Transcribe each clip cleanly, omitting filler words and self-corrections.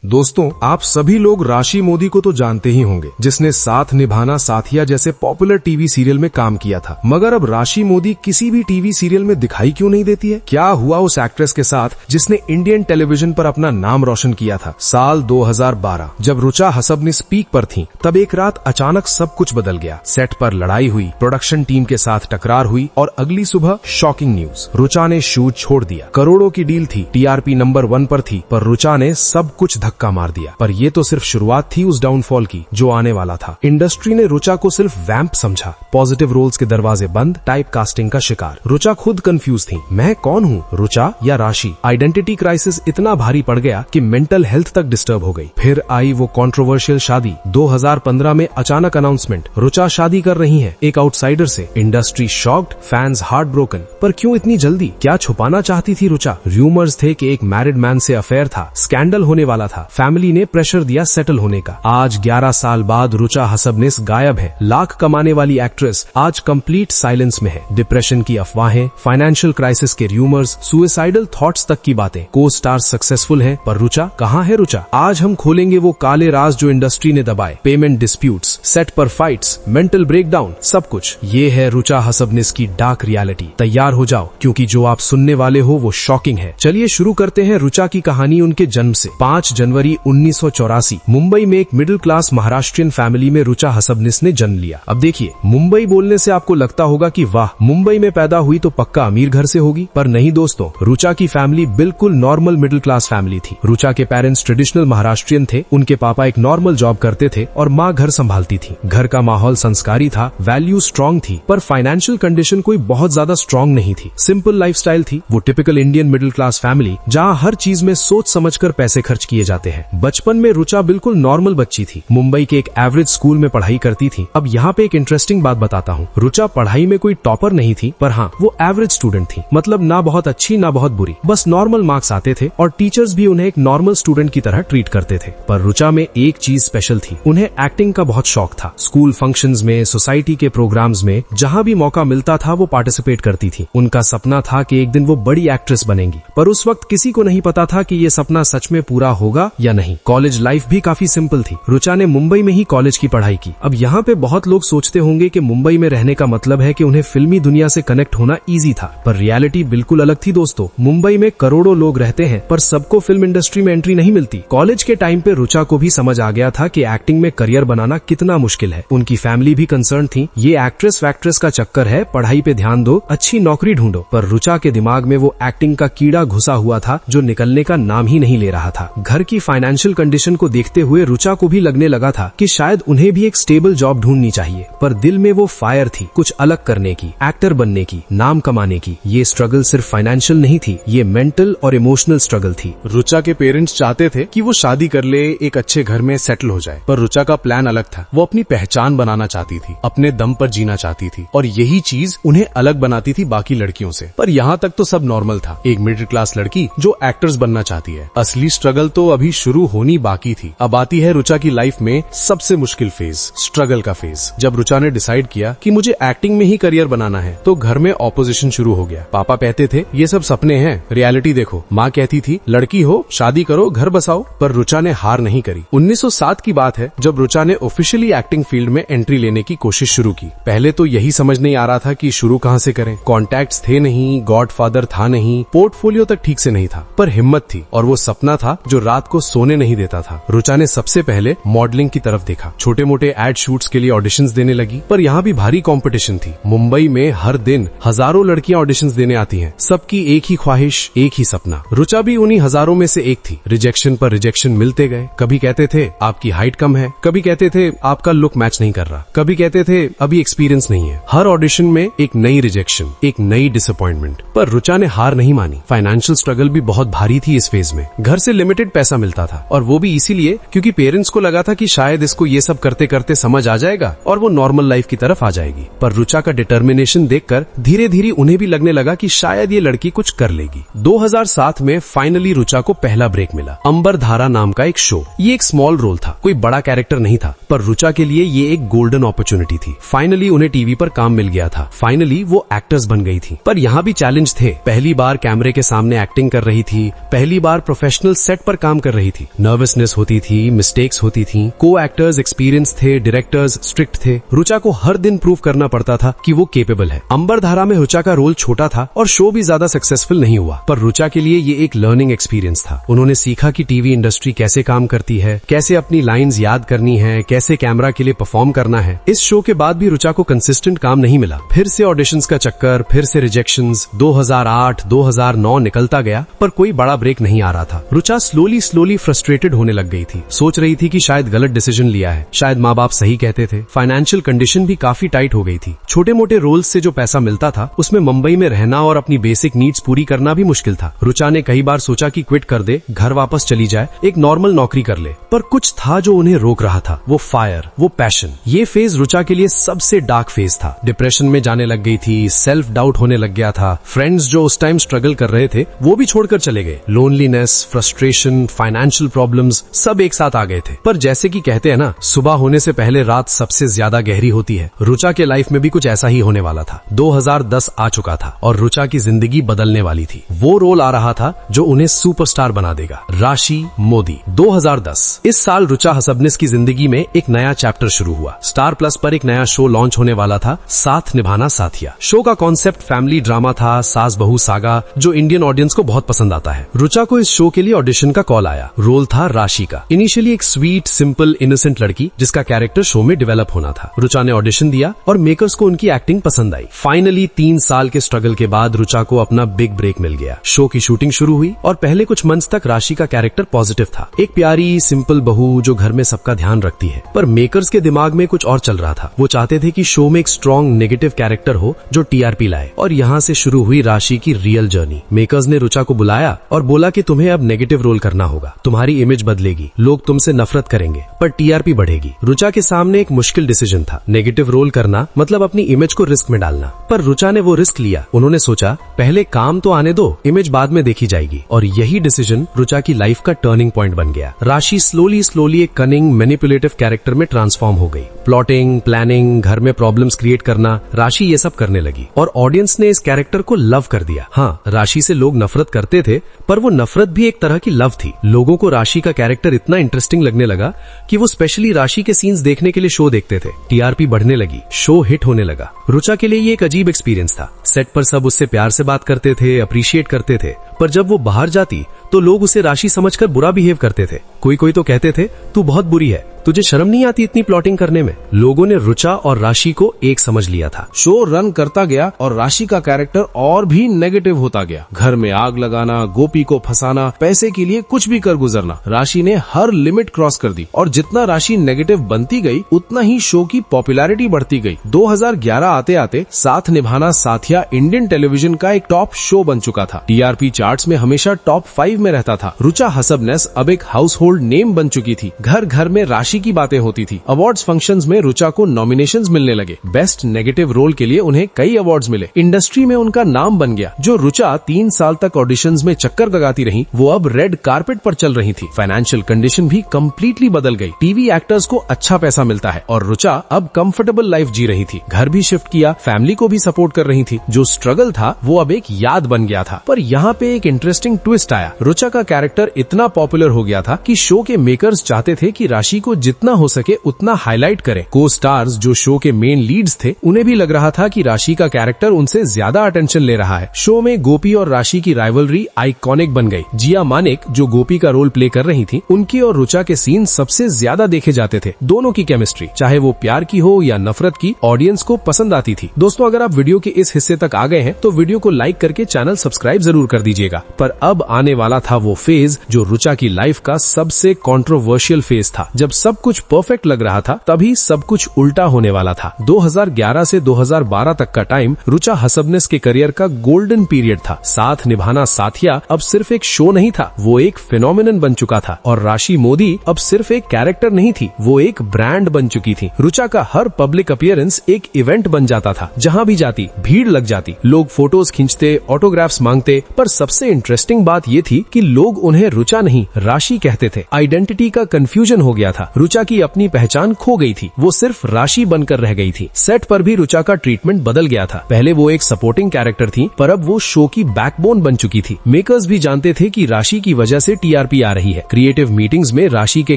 दोस्तों, आप सभी लोग राशि मोदी को तो जानते ही होंगे, जिसने साथ निभाना साथिया जैसे पॉपुलर टीवी सीरियल में काम किया था। मगर अब राशि मोदी किसी भी टीवी सीरियल में दिखाई क्यों नहीं देती है? क्या हुआ उस एक्ट्रेस के साथ जिसने इंडियन टेलीविजन पर अपना नाम रोशन किया था? साल 2012 जब रुचा हसबनिस पीक पर थी, तब एक रात अचानक सब कुछ बदल गया। सेट पर लड़ाई हुई, प्रोडक्शन टीम के साथ टकरार हुई और अगली सुबह शॉकिंग न्यूज, रुचा ने शूट छोड़ दिया। करोड़ों की डील थी, टीआरपी नंबर 1 पर थी, पर रुचा ने सब कुछ धक्का मार दिया। पर ये तो सिर्फ शुरुआत थी उस डाउनफॉल की जो आने वाला था। इंडस्ट्री ने रुचा को सिर्फ वैम्प समझा, पॉजिटिव रोल्स के दरवाजे बंद, टाइप कास्टिंग का शिकार। रुचा खुद कंफ्यूज थी, मैं कौन हूँ, रुचा या राशि? आइडेंटिटी क्राइसिस इतना भारी पड़ गया कि मेंटल हेल्थ तक डिस्टर्ब हो गई। फिर आई वो कंट्रोवर्शियल शादी। 2015 में अचानक अनाउंसमेंट, रुचा शादी कर रही है एक आउटसाइडर से। Industry shocked, fans heart broken. पर क्यों इतनी जल्दी? क्या छुपाना चाहती थी रुचा? र्यूमर्स थे कि एक मैरिड मैन से अफेयर था, स्कैंडल होने वाला था, फैमिली ने प्रेशर दिया सेटल होने का। आज 11 साल बाद रुचा हसबनिस गायब है। लाख कमाने वाली एक्ट्रेस आज कंप्लीट साइलेंस में है। डिप्रेशन की अफवाहें, फाइनेंशियल क्राइसिस के र्यूमर्स, सुसाइडल थॉट्स तक की बातें। को स्टार सक्सेसफुल है, पर रुचा कहाँ है? रुचा आज हम खोलेंगे वो काले राज जो इंडस्ट्री ने दबाए। पेमेंट डिस्प्यूट्स, सेट पर फाइट्स, मेंटल ब्रेकडाउन, सब कुछ। ये है रुचा हसबनिस की डार्क रियलिटी। तैयार हो जाओ, क्योंकि जो आप सुनने वाले हो वो शॉकिंग है। चलिए शुरू करते हैं रुचा की कहानी उनके जन्म से। 5 जनवरी 1984 मुंबई में एक मिडिल क्लास महाराष्ट्रियन फैमिली में रुचा हसबनिस ने जन्म लिया। अब देखिए, मुंबई बोलने से आपको लगता होगा कि वाह, मुंबई में पैदा हुई तो पक्का अमीर घर से होगी, पर नहीं दोस्तों। रुचा की फैमिली बिल्कुल नॉर्मल मिडिल क्लास फैमिली थी। रुचा के पेरेंट्स ट्रेडिशनल महाराष्ट्रियन थे। उनके पापा एक नॉर्मल जॉब करते थे और माँ घर संभालती थी। घर का माहौल संस्कारी था, वैल्यू स्ट्रॉन्ग थी, पर फाइनेंशियल कंडीशन कोई बहुत ज्यादा स्ट्रॉन्ग नहीं थी। सिंपल लाइफस्टाइल थी, वो typical Indian middle class family जहाँ हर चीज में सोच समझकर पैसे खर्च किए जाते हैं। बचपन में रुचा बिल्कुल नॉर्मल बच्ची थी। मुंबई के एक एवरेज स्कूल में पढ़ाई करती थी। अब यहाँ पे एक इंटरेस्टिंग बात बताता हूँ। रुचा पढ़ाई में कोई टॉपर नहीं थी, पर हाँ, वो एवरेज स्टूडेंट थी। मतलब ना बहुत अच्छी ना बहुत बुरी, बस नॉर्मल मार्क्स आते थे और टीचर्स भी उन्हें एक नॉर्मल स्टूडेंट की तरह ट्रीट करते थे। पर रुचा में एक चीज स्पेशल थी, उन्हें एक्टिंग का बहुत शौक था। स्कूल फंक्शंस में, सोसाइटी के प्रोग्राम्स में जहाँ भी मौका मिलता था वो पार्टिसिपेट करती थी। उनका सपना था कि एक दिन वो बड़ी एक्ट्रेस बनेंगी, पर उस वक्त किसी को नहीं पता था कि ये सपना सच में पूरा होगा या नहीं। कॉलेज लाइफ भी काफी सिंपल थी। रुचा ने मुंबई में ही कॉलेज की पढ़ाई की। अब यहाँ पे बहुत लोग सोचते होंगे कि मुंबई में रहने का मतलब है कि उन्हें फिल्मी दुनिया से कनेक्ट होना इजी था, पर रियलिटी बिल्कुल अलग थी दोस्तों। मुंबई में करोड़ों लोग रहते हैं, पर सबको फिल्म इंडस्ट्री में एंट्री नहीं मिलती। कॉलेज के टाइम पे रुचा को भी समझ आ गया था कि एक्टिंग में करियर बनाना कितना मुश्किल है। उनकी फैमिली भी कंसर्न थी, ये एक्ट्रेस वैक्ट्रेस का चक्कर है, पढ़ाई पे ध्यान दो, अच्छी नौकरी ढूंढो। पर रुचा के दिमाग में वो एक्टिंग का कीड़ा घुसा हुआ था जो निकलने का नाम ही नहीं ले रहा था। घर की फाइनेंशियल कंडीशन को देखते हुए रुचा को भी लगने लगा था कि शायद उन्हें भी एक स्टेबल जॉब ढूंढनी चाहिए। पर दिल में वो फायर थी, कुछ अलग करने की, एक्टर बनने की, नाम कमाने की। ये स्ट्रगल सिर्फ फाइनेंशियल नहीं थी, ये मेंटल और इमोशनल स्ट्रगल थी। रुचा के पेरेंट्स चाहते थे कि वो शादी कर ले, एक अच्छे घर में सेटल हो जाए, पर रुचा का प्लान अलग था। वो अपनी पहचान बनाना चाहती थी, अपने दम पर जीना चाहती थी, और यही चीज उन्हें अलग बनाती थी बाकी लड़कियों से। पर यहाँ तक तो सब नॉर्मल था, एक मिडिल क्लास लड़की जो एक्टर्स बनना चाहती है। असली स्ट्रगल तो अभी शुरू होनी बाकी थी। अब आती है रुचा की लाइफ में सबसे मुश्किल फेज, स्ट्रगल का फेज। जब रुचा ने डिसाइड किया कि मुझे एक्टिंग में ही करियर बनाना है, तो घर में ऑपोजिशन शुरू हो गया। पापा कहते थे ये सब सपने हैं, रियलिटी देखो। माँ कहती थी लड़की हो, शादी करो, घर बसाओ। पर रुचा ने हार नहीं करी। 1907 की बात है जब रुचा ने ऑफिशियली एक्टिंग फील्ड में एंट्री लेने की कोशिश शुरू की। पहले तो यही समझ नहीं आ रहा था कि शुरू कहाँ से करें। कॉन्टैक्ट्स थे नहीं, गॉडफादर था नहीं, पोर्टफोलियो तक ठीक से नहीं था, पर हिम्मत थी और वो सपना था जो रात को सोने नहीं देता था। रुचा ने सबसे पहले मॉडलिंग की तरफ देखा। छोटे मोटे एड शूट्स के लिए ऑडिशंस देने लगी, पर यहाँ भी भारी कंपटीशन थी। मुंबई में हर दिन हजारों लड़कियां ऑडिशंस देने आती हैं, सबकी एक ही ख्वाहिश, एक ही सपना। रुचा भी उन्हीं हजारों में से एक थी। रिजेक्शन पर रिजेक्शन मिलते गए। कभी कहते थे आपकी हाइट कम है, कभी कहते थे आपका लुक मैच नहीं कर रहा, कभी कहते थे अभी एक्सपीरियंस नहीं है। हर ऑडिशन में एक नई रिजेक्शन, एक नई डिसअपॉइंटमेंट। पर रुचा ने हार नहीं मानी। फाइनेंशियल स्ट्रगल भी बहुत भारी थी इस फेज में। घर से लिमिटेड पैसा मिलता था, और वो भी इसीलिए क्योंकि पेरेंट्स को लगा था कि शायद इसको ये सब करते करते समझ आ जाएगा और वो नॉर्मल लाइफ की तरफ आ जाएगी। पर रुचा का डिटर्मिनेशन देखकर धीरे धीरे उन्हें भी लगने लगा कि शायद ये लड़की कुछ कर लेगी। 2007 में फाइनली रुचा को पहला ब्रेक मिला। अंबर धारा नाम का एक शो। ये एक स्मॉल रोल था, कोई बड़ा कैरेक्टर नहीं था, पर रुचा के लिए ये एक गोल्डन अपॉर्चुनिटी थी। फाइनली उन्हें टीवी पर काम मिल गया था। फाइनली वो एक्टर्स बन गई थी। पर यहाँ भी चैलेंज थे। पहली बार कैमरे के सामने एक्टिंग कर रही थी, पहली बार प्रोफेशनल सेट पर काम कर कर रही थी। नर्वसनेस होती थी, मिस्टेक्स होती थी, को एक्टर्स एक्सपीरियंस थे, डायरेक्टर्स स्ट्रिक्ट थे। रुचा को हर दिन प्रूव करना पड़ता था कि वो केपेबल है। अंबरधारा में रुचा का रोल छोटा था और शो भी ज्यादा सक्सेसफुल नहीं हुआ, पर रुचा के लिए ये एक लर्निंग एक्सपीरियंस था। उन्होंने सीखा कि टीवी इंडस्ट्री कैसे काम करती है, कैसे अपनी लाइंस याद करनी है, कैसे कैमरा के लिए परफॉर्म करना है। इस शो के बाद भी रुचा को कंसिस्टेंट काम नहीं मिला। फिर से ऑडिशंस का चक्कर, फिर से रिजेक्शंस। 2008, 2009 निकलता गया पर कोई बड़ा ब्रेक नहीं आ रहा था। रुचा स्लोली फ्रस्ट्रेटेड होने लग गई थी। सोच रही थी कि शायद गलत डिसीजन लिया है, शायद माँ बाप सही कहते थे। फाइनेंशियल कंडीशन भी काफी टाइट हो गई थी। छोटे मोटे रोल्स से जो पैसा मिलता था उसमें मुंबई में रहना और अपनी बेसिक नीड्स पूरी करना भी मुश्किल था। रुचा ने कई बार सोचा कि क्विट कर दे, घर वापस चली जाए, एक नॉर्मल नौकरी कर ले, पर कुछ था जो उन्हें रोक रहा था। वो फायर, वो पैशन। ये फेज रुचा के लिए सबसे डार्क फेज था। डिप्रेशन में जाने लग गई थी, सेल्फ डाउट होने लग गया था। फ्रेंड्स जो उस टाइम स्ट्रगल कर रहे थे वो भी छोड़कर चले गए। लोनलीनेस, फ्रस्ट्रेशन, फाइनेंशियल प्रॉब्लम्स सब एक साथ आ गए थे। पर जैसे कि कहते हैं ना, सुबह होने से पहले रात सबसे ज्यादा गहरी होती है। रुचा के लाइफ में भी कुछ ऐसा ही होने वाला था। 2010 आ चुका था और रुचा की जिंदगी बदलने वाली थी। वो रोल आ रहा था जो उन्हें सुपरस्टार बना देगा, राशि मोदी। 2010 इस साल रुचा हसबनिस की जिंदगी में एक नया चैप्टर शुरू हुआ। स्टार प्लस पर एक नया शो लॉन्च होने वाला था, साथ निभाना साथिया। शो का कॉन्सेप्ट फैमिली ड्रामा था, सास बहू सागा, जो इंडियन ऑडियंस को बहुत पसंद आता है। रुचा को इस शो के लिए ऑडिशन का कॉल आया। रोल था राशि का। इनिशियली एक स्वीट, सिंपल, इनोसेंट लड़की जिसका कैरेक्टर शो में डेवलप होना था। रुचा ने ऑडिशन दिया और मेकर्स को उनकी एक्टिंग पसंद आई। फाइनली 3 साल के स्ट्रगल के बाद रुचा को अपना बिग ब्रेक मिल गया। शो की शूटिंग शुरू हुई और पहले कुछ मंथ्स तक राशि का कैरेक्टर पॉजिटिव था, एक प्यारी सिंपल बहू जो घर में सबका ध्यान रखती है। पर मेकर्स के दिमाग में कुछ और चल रहा था। वो चाहते थे कि शो में एक स्ट्रॉन्ग नेगेटिव कैरेक्टर हो जो टीआरपी लाए, और यहाँ से शुरू हुई राशि की रियल जर्नी। मेकर्स ने रुचा को बुलाया और बोला कि तुम्हें अब नेगेटिव रोल करना होगा, तुम्हारी इमेज बदलेगी, लोग तुमसे नफरत करेंगे पर टीआरपी बढ़ेगी। रुचा के सामने एक मुश्किल डिसीजन था। नेगेटिव रोल करना मतलब अपनी इमेज को रिस्क में डालना, पर रुचा ने वो रिस्क लिया। उन्होंने सोचा पहले काम तो आने दो, इमेज बाद में देखी जाएगी। और यही डिसीजन रुचा की लाइफ का टर्निंग पॉइंट बन गया। राशि स्लोली एक कनिंग, मैनिपुलेटिव कैरेक्टर में ट्रांसफॉर्म हो गई। प्लॉटिंग, प्लानिंग, घर में प्रॉब्लम्स क्रिएट करना, राशि ये सब करने लगी और ऑडियंस ने इस कैरेक्टर को लव कर दिया। हाँ, राशि से लोग नफरत करते थे, पर वो नफरत भी एक तरह की लव थी। लोगों को राशि का कैरेक्टर इतना इंटरेस्टिंग लगने लगा कि वो स्पेशली राशि के सीन्स देखने के लिए शो देखते थे। टीआरपी बढ़ने लगी, शो हिट होने लगा। रुचा के लिए ये एक अजीब एक्सपीरियंस था। सेट पर सब उससे प्यार से बात करते थे, अप्रिशिएट करते थे, पर जब वो बाहर जाती तो लोग उसे राशि समझकर बुरा बिहेव करते थे। कोई तो कहते थे तू बहुत बुरी है, तुझे शर्म नहीं आती इतनी प्लॉटिंग करने में। लोगों ने रुचा और राशि को एक समझ लिया था। शो रन करता गया और राशि का कैरेक्टर और भी नेगेटिव होता गया। घर में आग लगाना, गोपी को फंसाना, पैसे के लिए कुछ भी कर गुजरना। राशि ने हर लिमिट क्रॉस कर दी और जितना राशि नेगेटिव बनती गई उतना ही शो की पॉपुलैरिटी बढ़ती गई। 2011 आते आते साथ निभाना साथिया इंडियन टेलीविजन का एक टॉप शो बन चुका था। टीआरपी चार्ट्स में हमेशा टॉप 5 में रहता था। रुचा हसबनेस अब एक हाउस होल्ड नेम बन चुकी थी। घर घर में राशि की बातें होती थी। अवार्ड्स फंक्शंस में रुचा को नॉमिनेशंस मिलने लगे। बेस्ट नेगेटिव रोल के लिए उन्हें कई अवार्ड्स मिले। इंडस्ट्री में उनका नाम बन गया। जो रुचा 3 साल तक ऑडिशंस में चक्कर लगाती रही, वो अब रेड कारपेट पर चल रही थी। फाइनेंशियल कंडीशन भी कम्प्लीटली बदल गई। टीवी एक्टर्स को अच्छा पैसा मिलता है और रुचा अब कंफर्टेबल लाइफ जी रही थी। घर भी शिफ्ट किया, फैमिली को भी सपोर्ट कर रही थी। जो स्ट्रगल था वो अब एक याद बन गया था। पर यहाँ पे एक इंटरेस्टिंग ट्विस्ट आया। रुचा का कैरेक्टर इतना पॉपुलर हो गया था कि शो के मेकर्स चाहते थे कि राशि को जितना हो सके उतना हाईलाइट करें। को स्टार्स जो शो के मेन लीड्स थे, उन्हें भी लग रहा था कि राशि का कैरेक्टर उनसे ज्यादा अटेंशन ले रहा है। शो में गोपी और राशि की राइवलरी आइकॉनिक बन गई। जिया मानिक जो गोपी का रोल प्ले कर रही थी, उनकी और रुचा के सीन सबसे ज्यादा देखे जाते थे। दोनों की केमिस्ट्री, चाहे वो प्यार की हो या नफरत की, ऑडियंस को पसंद आती थी। दोस्तों, अगर आप वीडियो के इस हिस्से तक आ गए हैं तो वीडियो को लाइक करके चैनल सब्सक्राइब जरूर कर दीजिएगा। पर अब आने वाला था वो फेज जो रुचा की लाइफ का सबसे कंट्रोवर्शियल फेज था। जब सब कुछ परफेक्ट लग रहा था, तभी सब कुछ उल्टा होने वाला था। 2011 से 2012 तक का टाइम रुचा हसबनेस के करियर का गोल्डन पीरियड था। साथ निभाना साथिया अब सिर्फ एक शो नहीं था, वो एक फिनोमिनन बन चुका था। और राशि मोदी अब सिर्फ एक कैरेक्टर नहीं थी, वो एक ब्रांड बन चुकी थी। रुचा का हर पब्लिक अपीयरेंस एक इवेंट बन जाता था। जहाँ भी जाती भीड़ लग जाती, लोग फोटोज खींचते, ऑटोग्राफ्स मांगते। पर सबसे इंटरेस्टिंग बात ये थी कि लोग उन्हें रुचा नहीं, राशि कहते थे। आइडेंटिटी का कंफ्यूजन हो गया था। रुचा की अपनी पहचान खो गई थी, वो सिर्फ राशि बनकर रह गई थी। सेट पर भी रुचा का ट्रीटमेंट बदल गया था। पहले वो एक सपोर्टिंग कैरेक्टर थी, पर अब वो शो की बैकबोन बन चुकी थी। मेकर्स भी जानते थे कि राशि की वजह से टीआरपी आ रही है। क्रिएटिव मीटिंग्स में राशि के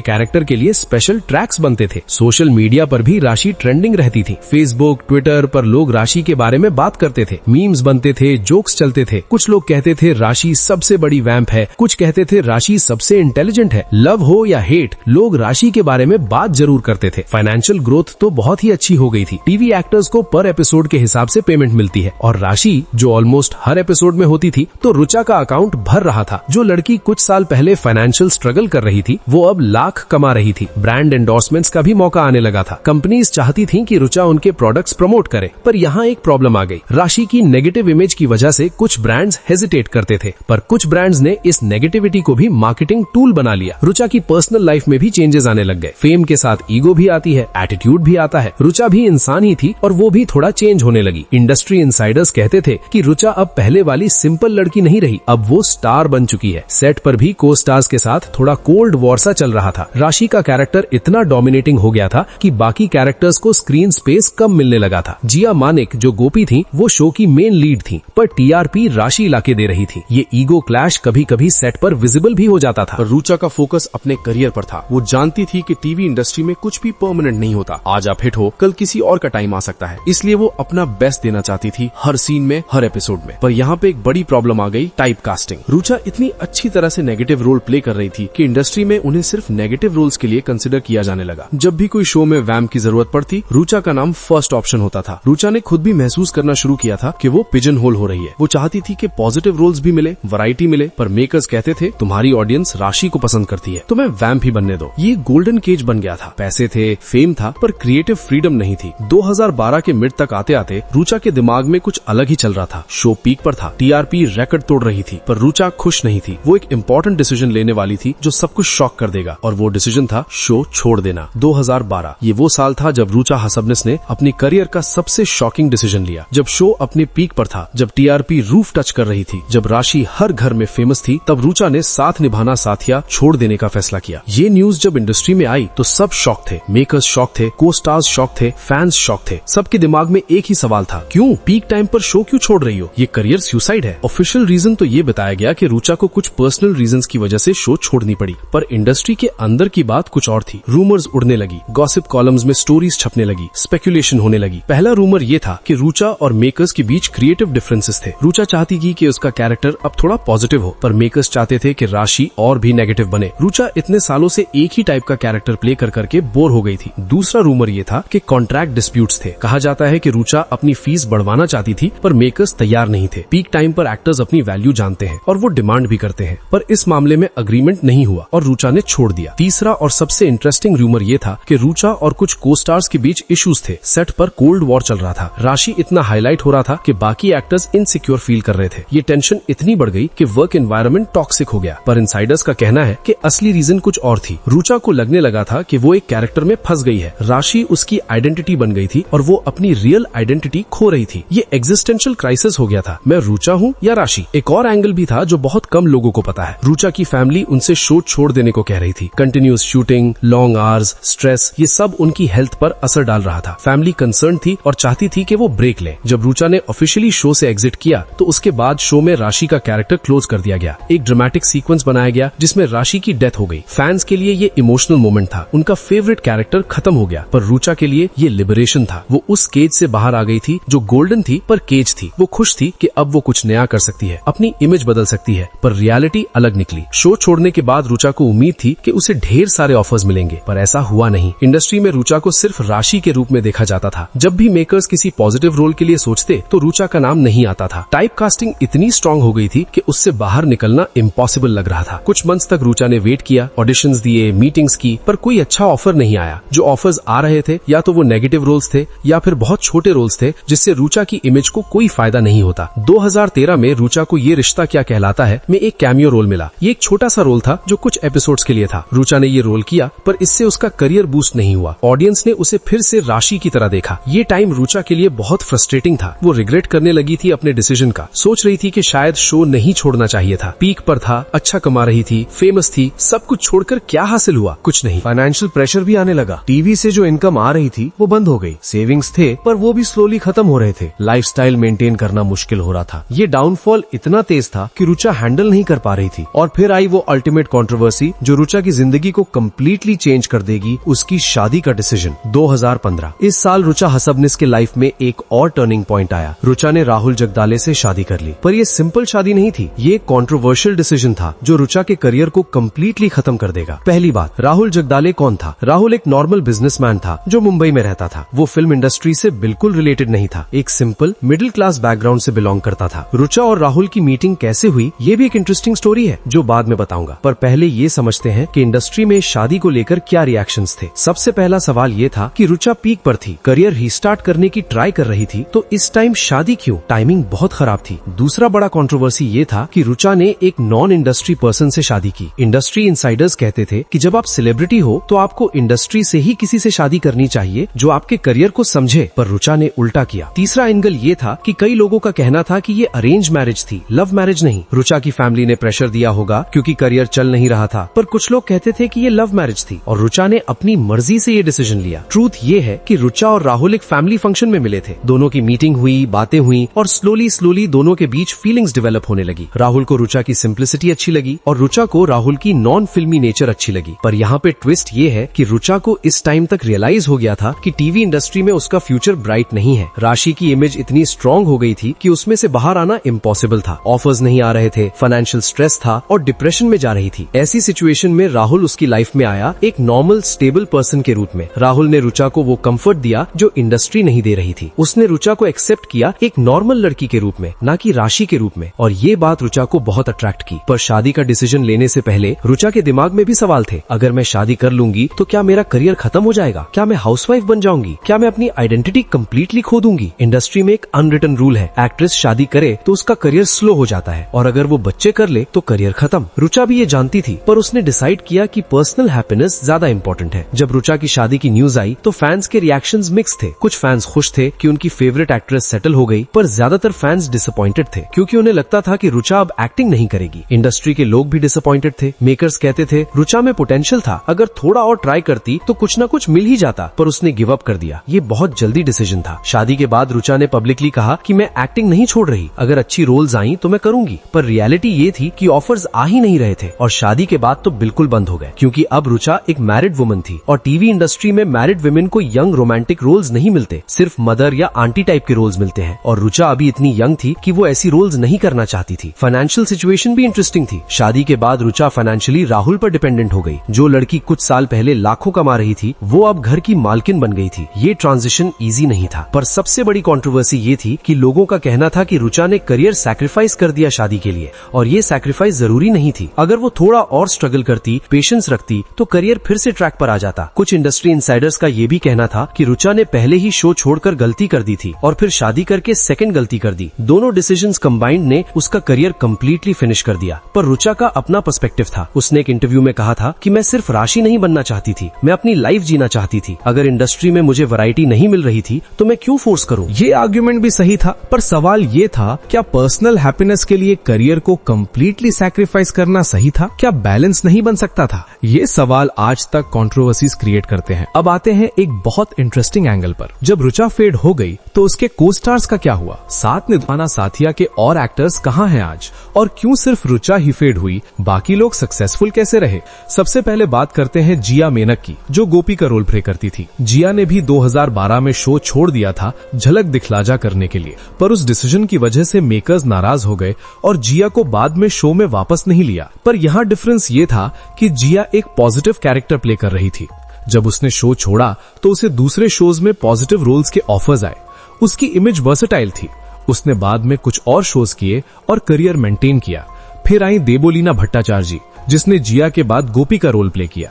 कैरेक्टर के लिए स्पेशल ट्रैक्स बनते थे। सोशल मीडिया पर भी राशि ट्रेंडिंग रहती थी। फेसबुक, ट्विटर पर लोग राशि के बारे में बात करते थे, मीम्स बनते थे, जोक्स चलते थे। कुछ लोग कहते थे राशि सबसे बड़ी वैम्प है, कुछ कहते थे राशि सबसे इंटेलिजेंट है। लव हो या हेट, लोग राशि के बारे में बात जरूर करते थे। फाइनेंशियल ग्रोथ तो बहुत ही अच्छी हो गई थी। टीवी एक्टर्स को पर एपिसोड के हिसाब से पेमेंट मिलती है, और राशि जो ऑलमोस्ट हर एपिसोड में होती थी, तो रुचा का अकाउंट भर रहा था। जो लड़की कुछ साल पहले फाइनेंशियल स्ट्रगल कर रही थी, वो अब लाख कमा रही थी। ब्रांड एंडोर्समेंट्स का भी मौका आने लगा था। कंपनीज चाहती थी कि रुचा उनके प्रोडक्ट्स प्रमोट करे, पर यहाँ एक प्रॉब्लम आ गई। राशि की नेगेटिव इमेज की वजह से कुछ ब्रांड्स हेजिटेट करते थे, पर कुछ ब्रांड्स ने इस नेगेटिविटी को भी मार्केटिंग टूल बना लिया। रुचा की पर्सनल लाइफ में भी चेंजेस आने लग गए। फेम के साथ ईगो भी आती है, एटीट्यूड भी आता है। रुचा भी इंसान ही थी, और वो भी थोड़ा चेंज होने लगी। इंडस्ट्री इनसाइडर्स कहते थे कि रुचा अब पहले वाली सिंपल लड़की नहीं रही, अब वो स्टार बन चुकी है। सेट पर भी को स्टार्स के साथ थोड़ा कोल्ड वॉर सा चल रहा था। राशि का कैरेक्टर इतना डोमिनेटिंग हो गया था कि बाकी कैरेक्टर्स को स्क्रीन स्पेस कम मिलने लगा था। जिया मानिक जो गोपी थी, वो शो की मेन लीड थी, पर टीआरपी राशि लाके दे रही थी। ये ईगो क्लैश कभी कभी सेट पर विजिबल भी हो जाता था। पर रुचा का फोकस अपने करियर पर था। वो जानती थी कि टीवी इंडस्ट्री में कुछ भी परमानेंट नहीं होता। आज आप हिट हो, कल किसी और का टाइम आ सकता है। इसलिए वो अपना बेस्ट देना चाहती थी हर सीन में, हर एपिसोड में। पर यहाँ पे एक बड़ी प्रॉब्लम आ गई, टाइप कास्टिंग। रुचा इतनी अच्छी तरह से नेगेटिव रोल प्ले कर रही थी कि इंडस्ट्री में उन्हें सिर्फ नेगेटिव रोल्स के लिए कंसिडर किया जाने लगा। जब भी कोई शो में वैम्प की जरूरत पड़ती, रुचा का नाम फर्स्ट ऑप्शन होता था। रुचा ने खुद भी महसूस करना शुरू किया था कि वो पिजन होल हो रही है। वो चाहती थी कि पॉजिटिव रोल्स भी मिले, वैरायटी मिले, पर मेकर्स कहते थे तुम्हारी ऑडियंस राशि को पसंद करती है, तुम्हें वैम्प ही बनने दो। ये गोल्डन केज बन गया था। पैसे थे, फेम था, पर क्रिएटिव फ्रीडम नहीं थी। 2012 के मिड तक आते आते रुचा के दिमाग में कुछ अलग ही चल रहा था। शो पीक पर था, टीआरपी रिकॉर्ड तोड़ रही थी, पर रुचा खुश नहीं थी। वो एक इम्पोर्टेंट डिसीजन लेने वाली थी जो सब कुछ शॉक कर देगा, और वो डिसीजन था शो छोड़ देना। 2012 ये वो साल था जब रुचा हसबनेस ने अपनी करियर का सबसे शॉकिंग डिसीजन लिया। जब शो अपने पीक पर था, जब टीआरपी रूफ टच कर रही थी, जब राशि हर घर में फेमस थी, तब रुचा ने साथ निभाना साथिया छोड़ देने का फैसला किया। ये न्यूज जब इंडस्ट्री में आई तो सब शॉक थे। मेकर्स शॉक थे, को स्टार्स शॉक थे, फैंस शॉक थे। सबके दिमाग में एक ही सवाल था, क्यों पीक टाइम पर शो क्यों छोड़ रही हो? ये करियर सुसाइड है। ऑफिशियल रीजन तो ये बताया गया कि रुचा को कुछ पर्सनल रीजंस की वजह से शो छोड़नी पड़ी, पर इंडस्ट्री के अंदर की बात कुछ और थी। रूमर्स उड़ने लगी, गॉसिप कॉलम्स में स्टोरीज छपने लगी, स्पेकुलेशन होने लगी। पहला रूमर ये था कि रुचा और मेकर्स के बीच क्रिएटिव डिफरेंसेस थे। रुचा चाहती थी कि उसका कैरेक्टर अब थोड़ा पॉजिटिव हो, पर मेकर्स चाहते थे कि राशि और भी नेगेटिव बने। रुचा इतने सालों से एक ही टाइप का कैरेक्टर प्ले कर करके बोर हो गई थी। दूसरा रूमर ये था कि कॉन्ट्रैक्ट डिस्प्यूट्स थे। कहा जाता है कि रुचा अपनी फीस बढ़वाना चाहती थी, पर मेकर्स तैयार नहीं थे। पीक टाइम पर एक्टर्स अपनी वैल्यू जानते हैं और वो डिमांड भी करते हैं, पर इस मामले में अग्रीमेंट नहीं हुआ और रुचा ने छोड़ दिया। तीसरा और सबसे इंटरेस्टिंग रूमर ये था कि रुचा और कुछ को स्टार्स के बीच इश्यूज थे। सेट पर कोल्ड वॉर चल रहा था। राशि इतना हाईलाइट हो रहा था कि बाकी एक्टर्स इनसिक्योर फील कर रहे थे। ये टेंशन इतनी बढ़ गई कि वर्क एनवायरनमेंट टॉक्सिक हो गया। पर इनसाइडर्स का कहना है कि असली रीजन कुछ और थी। रुचा को लगने लगा था कि वो एक कैरेक्टर में फंस गई है। राशि उसकी आइडेंटिटी बन गई थी और वो अपनी रियल आइडेंटिटी खो रही थी। ये एग्जिस्टेंशियल क्राइसिस हो गया था। मैं रुचा हूँ या राशि? एक और एंगल भी था जो बहुत कम लोगों को पता है। रुचा की फैमिली उनसे शो छोड़ देने को कह रही थी। Continuous shooting, long hours, stress, ये सब उनकी हेल्थ पर असर डाल रहा था। फैमिली कंसर्न थी और चाहती थी कि वो ब्रेक ले। जब रुचा ने ऑफिशियली शो से एग्जिट किया तो उसके बाद शो में राशि का कैरेक्टर क्लोज कर दिया गया। एक ड्रामेटिक सीक्वेंस बनाया गया जिसमें राशि की डेथ हो गई। फैंस के लिए ये इमोशनल मोमेंट था। उनका फेवरेट कैरेक्टर खत्म हो गया, पर रुचा के लिए ये लिबरेशन था। वो उस केज से बाहर आ गई थी जो गोल्डन थी पर केज थी। वो खुश थी कि अब वो कुछ नया कर सकती है, अपनी इमेज बदल सकती है, पर रियलिटी अलग निकली। शो छोड़ने के बाद रुचा को उम्मीद थी कि उसे ढेर सारे ऑफर्स मिलेंगे, पर ऐसा हुआ नहीं। इंडस्ट्री में रुचा को सिर्फ राशि के रूप में देखा जाता था। जब भी मेकर्स किसी पॉजिटिव रोल के लिए सोचते तो रुचा का नाम नहीं आता था। टाइप कास्टिंग इतनी स्ट्रांग हो गई थी कि उससे बाहर निकलना इम्पॉसिबल लग रहा था। कुछ मंथ्स तक रुचा ने वेट किया, ऑडिशंस दिए, मीटिंग्स की, पर कोई अच्छा ऑफर नहीं आया। जो ऑफर्स आ रहे थे या तो वो नेगेटिव रोल्स थे या फिर बहुत छोटे रोल्स थे जिससे रुचा की इमेज को कोई फायदा नहीं होता। 2013 में रुचा को ये रिश्ता क्या कहलाता है में एक कैमियो रोल मिला। ये एक छोटा सा रोल था जो कुछ एपिसोड्स के लिए था। रुचा ने ये रोल किया, पर इससे उसका करियर बूस्ट नहीं हुआ। ऑडियंस ने उसे फिर से राशि की तरह देखा। ये टाइम रुचा के लिए बहुत फ्रस्ट्रेटिंग था। वो रिग्रेट करने लगी थी अपने डिसीजन का। सोच रही थी कि शायद शो नहीं छोड़ना चाहिए था। पीक पर था, अच्छा कमा रही थी, फेमस थी, सब कुछ छोड़कर क्या हासिल हुआ? कुछ नहीं। नहीं, फाइनेंशियल प्रेशर भी आने लगा। टीवी से जो इनकम आ रही थी वो बंद हो गई। सेविंग्स थे पर वो भी स्लोली खत्म हो रहे थे। लाइफस्टाइल मेंटेन करना मुश्किल हो रहा था। ये डाउनफॉल इतना तेज था कि रुचा हैंडल नहीं कर पा रही थी। और फिर आई वो अल्टीमेट कंट्रोवर्सी जो रुचा की जिंदगी को कम्प्लीटली चेंज कर देगी, उसकी शादी का डिसीजन। 2015 इस साल रुचा हसबनिस के लाइफ में एक और टर्निंग पॉइंट आया। रुचा ने राहुल जगदाले से शादी कर ली, पर ये सिंपल शादी नहीं थी। ये कंट्रोवर्शियल डिसीजन था जो रुचा के करियर को कम्प्लीटली खत्म कर देगा। पहली बात, राहुल जगदाले कौन था? राहुल एक नॉर्मल बिजनेसमैन था जो मुंबई में रहता था। वो फिल्म इंडस्ट्री से बिल्कुल रिलेटेड नहीं था। एक सिंपल मिडिल क्लास बैकग्राउंड से बिलोंग करता था। रुचा और राहुल की मीटिंग कैसे हुई, ये भी एक इंटरेस्टिंग स्टोरी है जो बाद में बताऊंगा। पर पहले ये समझते हैं कि इंडस्ट्री में शादी को लेकर क्या रिएक्शंस थे। सबसे पहला सवाल ये था कि रुचा पीक पर थी, करियर रीस्टार्ट करने की ट्राई कर रही थी, तो इस टाइम शादी क्यों? टाइमिंग बहुत खराब थी। दूसरा बड़ा कंट्रोवर्सी ये था कि रुचा ने एक नॉन इंडस्ट्री पर्सन से शादी की। इंडस्ट्री इनसाइडर्स कहते थे कि जब आप सेलिब्रिटी हो तो आपको इंडस्ट्री से ही किसी से शादी करनी चाहिए जो आपके करियर को समझे, पर रुचा ने उल्टा किया। तीसरा एंगल ये था कि कई लोगों का कहना था कि ये अरेंज मैरिज थी, लव मैरिज नहीं। रुचा की फैमिली ने प्रेशर दिया होगा क्योंकि करियर चल नहीं रहा था, पर कुछ लोग कहते थे कि ये लव मैरिज थी और रुचा ने अपनी मर्जी से ये डिसीजन लिया। ट्रूथ ये है कि रुचा और राहुल एक फैमिली फंक्शन में मिले थे। दोनों की मीटिंग हुई, बातें हुई और स्लोली दोनों के बीच फीलिंग्स डेवलप होने लगी। राहुल को रुचा की सिंप्लिसिटी अच्छी लगी और रुचा को राहुल की नॉन फिल्मी नेचर अच्छी लगी। पर यहाँ पे ट्विस्ट ये है कि रुचा को इस टाइम तक रियलाइज हो गया था कि टीवी इंडस्ट्री में उसका फ्यूचर ब्राइट नहीं है। राशि की इमेज इतनी स्ट्रांग हो गई थी कि उसमें से बाहर आना इम्पॉसिबल था। ऑफर्स नहीं आ रहे थे, फाइनेंशियल स्ट्रेस था और डिप्रेशन में जा रही थी। ऐसी सिचुएशन में राहुल उसकी लाइफ में आया एक नॉर्मल स्टेबल पर्सन के रूप में। राहुल ने रुचा को वो कंफर्ट दिया जो इंडस्ट्री नहीं दे रही थी। उसने रुचा को एक्सेप्ट किया एक नॉर्मल लड़की के रूप में, ना कि राशि के रूप में, और ये बात रुचा को बहुत अट्रैक्ट की। पर शादी का डिसीजन लेने से पहले रुचा के दिमाग में भी सवाल थे। अगर मैं शादी कर लूंगी तो क्या मेरा करियर खत्म हो जाएगा? क्या मैं हाउसवाइफ बन जाऊंगी? क्या मैं अपनी आइडेंटिटी कंप्लीटली खो दूंगी? इंडस्ट्री में एक अनरिटन रूल है, एक्ट्रेस शादी करे तो उसका करियर स्लो हो जाता है और अगर वो बच्चे कर ले तो करियर खत्म। रुचा भी ये जानती थी, पर उसने डिसाइड किया कि पर्सनल हैप्पीनेस ज्यादा इंपॉर्टेंट है। जब रुचा की शादी की न्यूज आई तो फैंस के रिएक्शंस मिक्स थे। कुछ फैंस खुश थे कि उनकी फेवरेट एक्ट्रेस सेटल हो गई, पर ज्यादातर फैंस डिसअपॉइंटेड थे क्योंकि उन्हें लगता था कि रुचा अब एक्टिंग नहीं करेगी। इंडस्ट्री के लोग भी डिसअपॉइंटेड थे। मेकर्स कहते थे रुचा में पोटेंशियल था, अगर थोड़ा और ट्राई करती तो कुछ न कुछ मिल ही जाता, पर उसने गिव अप कर दिया। ये बहुत जल्दी डिसीजन था। शादी के बाद रुचा ने पब्लिकली कहा कि मैं एक्टिंग नहीं छोड़ रही, अगर अच्छी रोल्स आई तो मैं करूंगी। पर रियलिटी ये थी कि ऑफर्स आ ही नहीं रहे थे और शादी के बाद तो बिल्कुल बंद हो गए क्योंकि अब रुचा एक मैरिड वुमन थी और टीवी इंडस्ट्री में मैरिड वुमेन को यंग रोमांटिक रोल्स नहीं मिलते, सिर्फ मदर या आंटी टाइप के रोल्स मिलते हैं। और रुचा अभी इतनी यंग थी कि वो ऐसी रोल्स नहीं करना चाहती थी। फाइनेंशियल सिचुएशन भी इंटरेस्टिंग थी। शादी के बाद रुचा फाइनेंशियली राहुल पर डिपेंडेंट हो गई। जो लड़की कुछ साल पहले लाखों कमा रही थी वो अब घर की मालकिन बन गई थी। ये ट्रांजिशन इजी नहीं था। पर सबसे बड़ी कंट्रोवर्सी ये थी कि लोगों का कहना था कि रुचा ने करियर सैक्रिफाइस कर दिया शादी के लिए, और ये सैक्रिफाइस जरूरी नहीं थी। अगर वो थोड़ा और स्ट्रगल करती, पेशेंस रखती तो करियर फिर से ट्रैक पर आ जाता। कुछ इंडस्ट्री इनसाइडर्स का ये भी कहना था कि रुचा ने पहले ही शो छोड़कर गलती कर दी थी और फिर शादी करके सेकंड गलती कर दी। दोनों डिसीजंस कंबाइंड ने उसका करियर कंप्लीटली फिनिश कर दिया। पर रुचा का अपना पर्सपेक्टिव था। उसने एक इंटरव्यू में कहा था कि मैं सिर्फ राशि नहीं बनना चाहती थी, मैं अपनी लाइफ जीना चाहती थी। अगर इंडस्ट्री में मुझे वैरायटी नहीं मिल रही थी तो मैं क्यों फोर्स करूं? ये आर्ग्यूमेंट भी सही था, पर सवाल ये था क्या पर्सनल हैप्पीनेस के लिए करियर को कंप्लीटली सैक्रिफाइस करना सही था? क्या बैलेंस नहीं बन सकता था? ये सवाल आज तक कंट्रोवर्सीज क्रिएट करते हैं। अब आते हैं एक बहुत इंटरेस्टिंग एंगल पर। जब रुचा फेड हो गई तो उसके को स्टार्स का क्या हुआ? साथ निभाना साथिया के और एक्टर्स कहाँ हैं आज? और क्यों सिर्फ रुचा ही फेड हुई, बाकी लोग सक्सेसफुल कैसे रहे? सबसे पहले बात करते हैं जिया मेनक की, जो गोपी का रोल प्ले करती थी। जिया ने भी 2012 में शो छोड़ दिया था झलक दिखला जा करने के लिए, पर उस डिसीजन की वजह से मेकर्स नाराज हो गए और जिया को बाद में शो में वापस नहीं लिया। पर यहाँ डिफरेंस ये था कि जिया एक पॉजिटिव कैरेक्टर प्ले कर रही थी। जब उसने शो छोड़ा तो उसे दूसरे शोज में पॉजिटिव रोल्स के ऑफर्स आए। उसकी इमेज वर्सेटाइल थी। उसने बाद में कुछ और शोज किए और करियर मेंटेन किया। फिर आई देबोलीना भट्टाचार्य जी, जिसने जिया के बाद गोपी का रोल प्ले किया।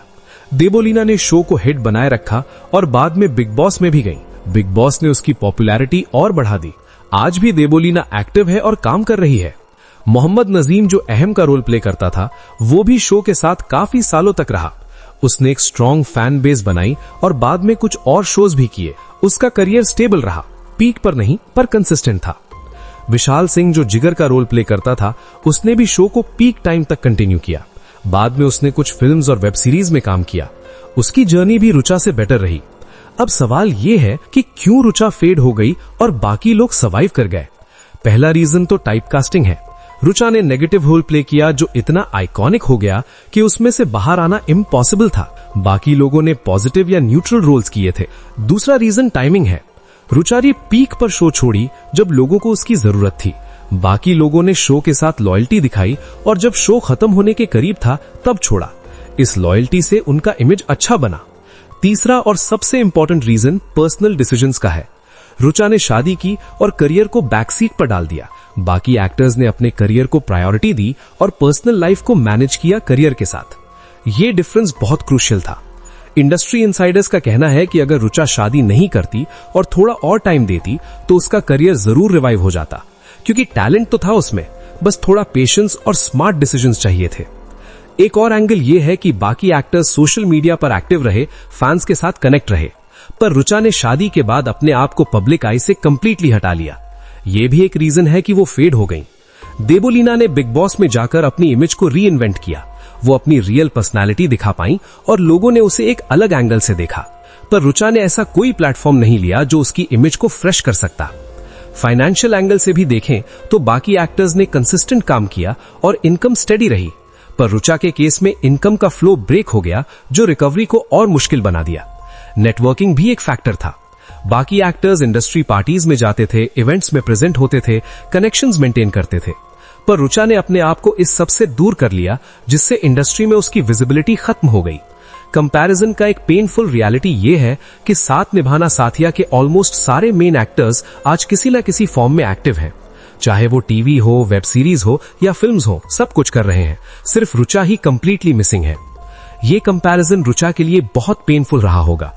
देबोलीना ने शो को हिट बनाए रखा और बाद में बिग बॉस में भी गई। बिग बॉस ने उसकी पॉपुलैरिटी और बढ़ा दी। आज भी देबोलीना एक्टिव है और काम कर रही है। मोहम्मद नजीम, जो अहम का रोल प्ले करता था, वो भी शो के साथ काफी सालों तक रहा। उसने एक स्ट्रॉन्ग फैन बेस बनाई और बाद में कुछ और शोज भी किए। उसका करियर स्टेबल रहा, पीक पर नहीं पर कंसिस्टेंट था। विशाल सिंह, जो जिगर का रोल प्ले करता था, उसने भी शो को पीक टाइम तक कंटिन्यू किया। बाद में उसने कुछ फिल्म्स और वेब सीरीज में काम किया। उसकी जर्नी भी रुचा से बेटर रही। अब सवाल ये है कि क्यों रुचा फेड हो गई और बाकी लोग सर्वाइव कर गए। पहला रीजन तो टाइपकास्टिंग है। रुचा ने नेगेटिव रोल प्ले किया जो इतना आइकॉनिक हो गया कि उसमें से बाहर आना इम्पॉसिबल था। बाकी लोगों ने पॉजिटिव या न्यूट्रल रोल्स किए थे। दूसरा रीजन टाइमिंग है। रुचा ने पीक पर शो छोड़ी जब लोगों को उसकी जरूरत थी। बाकी लोगों ने शो के साथ लॉयल्टी दिखाई और जब शो खत्म होने के करीब था तब छोड़ा। इस लॉयल्टी से उनका इमेज अच्छा बना। तीसरा और सबसे इंपॉर्टेंट रीजन पर्सनल डिसीजंस का है। रुचा ने शादी की और करियर को बैकसीट पर डाल दिया। बाकी एक्टर्स ने अपने करियर को प्रायोरिटी दी और पर्सनल लाइफ को मैनेज किया करियर के साथ। ये डिफरेंस बहुत क्रूशियल था। इंडस्ट्री इनसाइडर्स का कहना है कि अगर रुचा शादी नहीं करती और थोड़ा और टाइम देती तो उसका करियर जरूर रिवाइव हो जाता, क्योंकि टैलेंट तो था उसमें, बस थोड़ा पेशेंस और स्मार्ट डिसीजंस चाहिए थे। एक और एंगल ये है कि बाकी एक्टर्स सोशल मीडिया पर एक्टिव रहे, फैंस के साथ कनेक्ट रहे, पर रुचा ने शादी के बाद अपने आप को पब्लिक आई से कंप्लीटली हटा लिया। यह भी एक रीजन है कि वो फेड हो गई। देबोलीना ने बिग बॉस में जाकर अपनी इमेज को री इन्वेंट किया। वो अपनी रियल पर्सनालिटी दिखा पाई और लोगों ने उसे एक अलग एंगल से देखा। पर रुचा ने ऐसा कोई प्लेटफॉर्म नहीं लिया जो उसकी इमेज को फ्रेश कर सकता। फाइनेंशियल एंगल से भी देखें तो बाकी एक्टर्स ने कंसिस्टेंट काम किया और इनकम स्टेडी रही, पर रुचा के केस में इनकम का फ्लो ब्रेक हो गया जो रिकवरी को और मुश्किल बना दिया। नेटवर्किंग भी एक फैक्टर था। बाकी एक्टर्स इंडस्ट्री पार्टीज में जाते थे, इवेंट्स में प्रेजेंट होते थे, कनेक्शंस मेंटेन करते थे, पर रुचा ने अपने आप को इस सब से दूर कर लिया, जिससे इंडस्ट्री में उसकी विजिबिलिटी खत्म हो गई। कंपैरिजन का एक पेनफुल रियलिटी ये है कि साथ निभाना साथिया के ऑलमोस्ट सारे मेन एक्टर्स आज किसी न किसी फॉर्म में एक्टिव हैं। चाहे वो टीवी हो, वेब सीरीज हो या फिल्म्स हो, सब कुछ कर रहे हैं। सिर्फ रुचा ही कंप्लीटली मिसिंग है। ये कंपैरिजन रुचा के लिए बहुत पेनफुल रहा होगा।